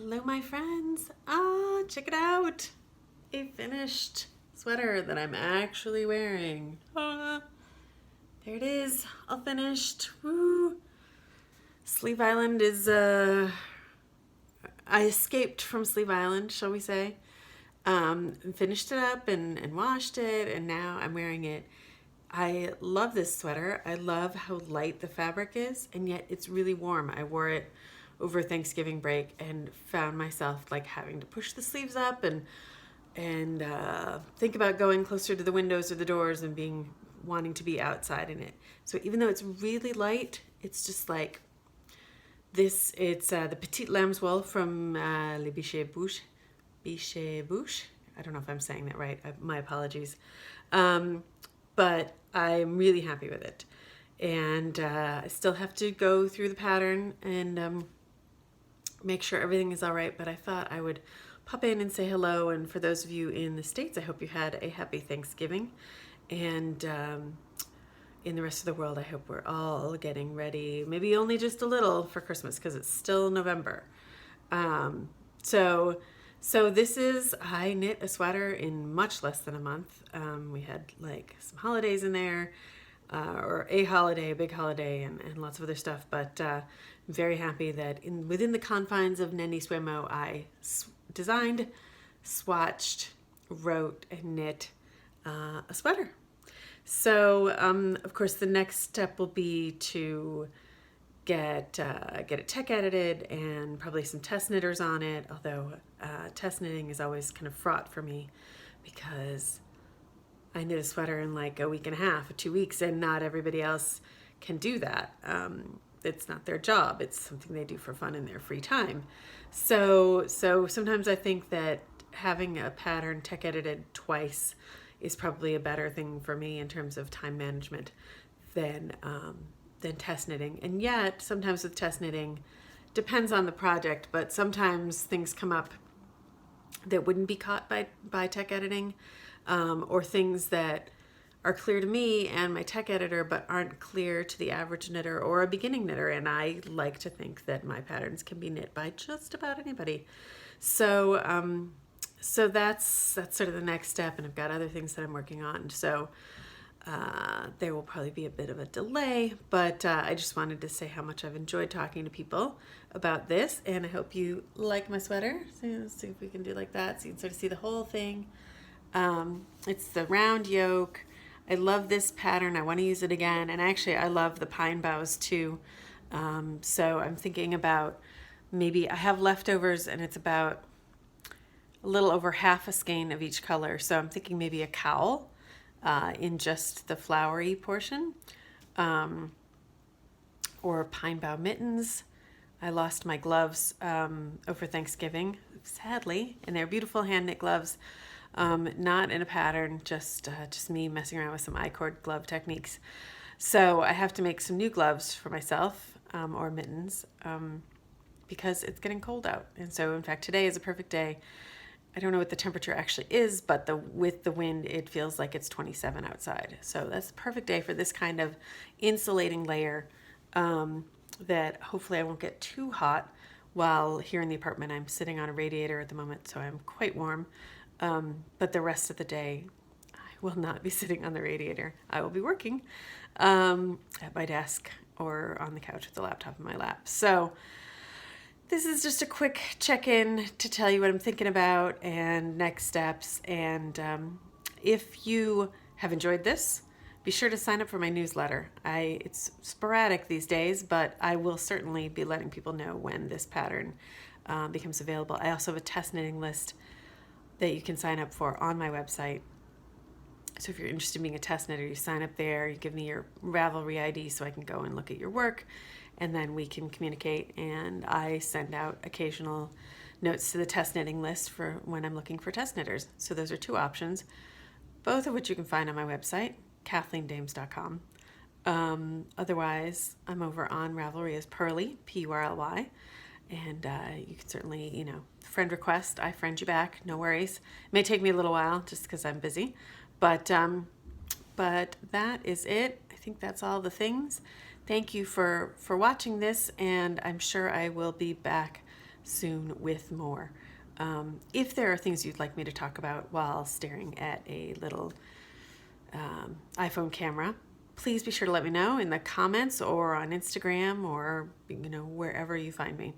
Hello, my friends. Check it out. A finished sweater that I'm actually wearing. There it is, all finished. Woo. Sleeve Island is, I escaped from Sleeve Island, shall we say. Finished it up and washed it, and now I'm wearing it. I love this sweater. I love how light the fabric is, and yet it's really warm. I wore it over Thanksgiving break and found myself like having to push the sleeves up and think about going closer to the windows or the doors and being wanting to be outside in it. So even though it's really light, it's just like this. It's the Petite Lambswool from Le Bichet Bouche. Bichet Bouche. I don't know if I'm saying that right. My apologies. But I'm really happy with it. And I still have to go through the pattern and make sure everything is all right. But I thought I would pop in and say hello. And for those of you in the States, I hope you had a happy Thanksgiving. And in the rest of the world, I hope we're all getting ready, maybe only just a little for Christmas because it's still November. So this is, I knit a sweater in much less than a month. We had like some holidays in there, or a holiday, a big holiday, and lots of other stuff. But I'm very happy that within the confines of Nenni Swemo, I designed, swatched, wrote, and knit a sweater. So of course the next step will be to get it tech edited and probably some test knitters on it, although test knitting is always kind of fraught for me because I knit a sweater in like a week and a half, 2 weeks, and not everybody else can do that. It's not their job. It's something they do for fun in their free time. So sometimes I think that having a pattern tech edited twice is probably a better thing for me in terms of time management than test knitting. And yet, sometimes with test knitting, depends on the project, but sometimes things come up that wouldn't be caught by tech editing, or things that are clear to me and my tech editor, but aren't clear to the average knitter or a beginning knitter. And I like to think that my patterns can be knit by just about anybody. So that's sort of the next step, and I've got other things that I'm working on. So there will probably be a bit of a delay, but I just wanted to say how much I've enjoyed talking to people about this, and I hope you like my sweater. So let's see if we can do like that so you can sort of see the whole thing. It's the round yoke. I love this pattern. I want to use it again, and actually I love the pine boughs too. So I'm thinking about maybe I have leftovers, and it's about a little over half a skein of each color. So I'm thinking maybe a cowl in just the flowery portion, or pine bough mittens. I lost my gloves over Thanksgiving, sadly, and they're beautiful hand knit gloves, not in a pattern, just me messing around with some I-cord glove techniques. So I have to make some new gloves for myself, or mittens, because it's getting cold out. And so in fact, today is a perfect day. I don't know what the temperature actually is, but with the wind, it feels like it's 27 outside. So that's the perfect day for this kind of insulating layer, that hopefully I won't get too hot. While here in the apartment, I'm sitting on a radiator at the moment, so I'm quite warm. But the rest of the day, I will not be sitting on the radiator. I will be working at my desk or on the couch with the laptop in my lap. So this is just a quick check-in to tell you what I'm thinking about and next steps. And if you have enjoyed this, be sure to sign up for my newsletter. It's sporadic these days, but I will certainly be letting people know when this pattern becomes available. I also have a test knitting list that you can sign up for on my website. So if you're interested in being a test knitter, you sign up there, you give me your Ravelry ID so I can go and look at your work, and then we can communicate, and I send out occasional notes to the test knitting list for when I'm looking for test knitters. So those are two options, both of which you can find on my website, KathleenDames.com. Otherwise, I'm over on Ravelry as Purly, Purly, and you can certainly, friend request, I friend you back, no worries. It may take me a little while just because I'm busy, but that is it. I think that's all the things. Thank you for watching this, and I'm sure I will be back soon with more. If there are things you'd like me to talk about while staring at a little iPhone camera, please be sure to let me know in the comments or on Instagram or wherever you find me.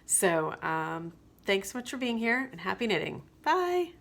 So thanks so much for being here, and happy knitting. Bye.